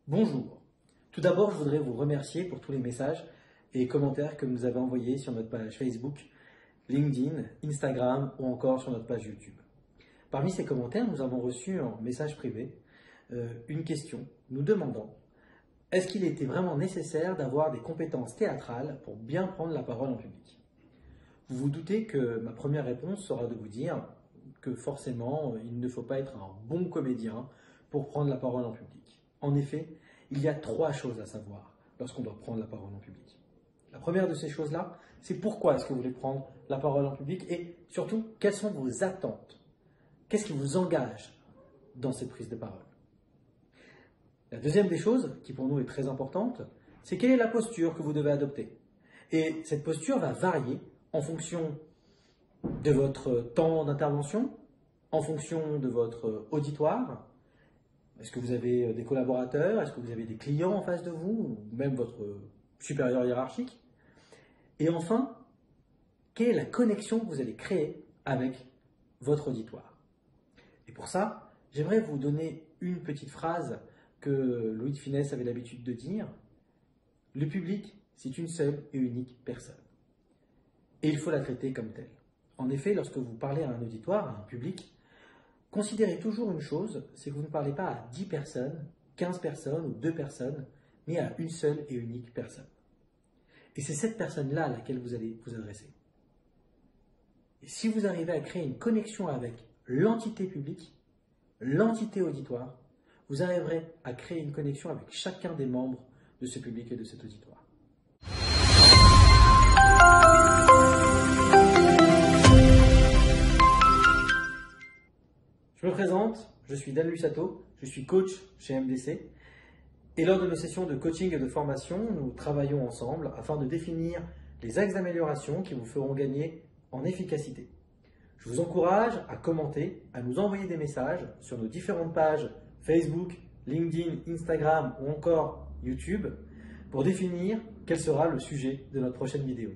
Bonjour. Tout d'abord, je voudrais vous remercier pour tous les messages et commentaires que vous nous avez envoyés sur notre page Facebook, LinkedIn, Instagram ou encore sur notre page YouTube. Parmi ces commentaires, nous avons reçu en message privé une question nous demandant est-ce qu'il était vraiment nécessaire d'avoir des compétences théâtrales pour bien prendre la parole en public? Vous vous doutez que ma première réponse sera de vous dire que forcément, il ne faut pas être un bon comédien pour prendre la parole en public. En effet, il y a 3 choses à savoir lorsqu'on doit prendre la parole en public. La première de ces choses-là, c'est pourquoi est-ce que vous voulez prendre la parole en public et surtout, quelles sont vos attentes? Qu'est-ce qui vous engage dans cette prise de parole? La deuxième des choses, qui pour nous est très importante, c'est quelle est la posture que vous devez adopter. Et cette posture va varier en fonction de votre temps d'intervention, en fonction de votre auditoire. Est-ce que vous avez des collaborateurs? Est-ce que vous avez des clients en face de vous? Ou même votre supérieur hiérarchique? Et enfin, quelle est la connexion que vous allez créer avec votre auditoire? Et pour ça, j'aimerais vous donner une petite phrase que Louis de Funès avait l'habitude de dire. Le public, c'est une seule et unique personne. Et il faut la traiter comme telle. En effet, lorsque vous parlez à un auditoire, à un public, considérez toujours une chose, c'est que vous ne parlez pas à 10 personnes, 15 personnes ou 2 personnes, mais à une seule et unique personne. Et c'est cette personne-là à laquelle vous allez vous adresser. Et si vous arrivez à créer une connexion avec l'entité publique, l'entité auditoire, vous arriverez à créer une connexion avec chacun des membres de ce public et de cet auditoire. Je me présente, je suis Dan Lussato, je suis coach chez MDC et lors de nos sessions de coaching et de formation, nous travaillons ensemble afin de définir les axes d'amélioration qui vous feront gagner en efficacité. Je vous encourage à commenter, à nous envoyer des messages sur nos différentes pages Facebook, LinkedIn, Instagram ou encore YouTube pour définir quel sera le sujet de notre prochaine vidéo.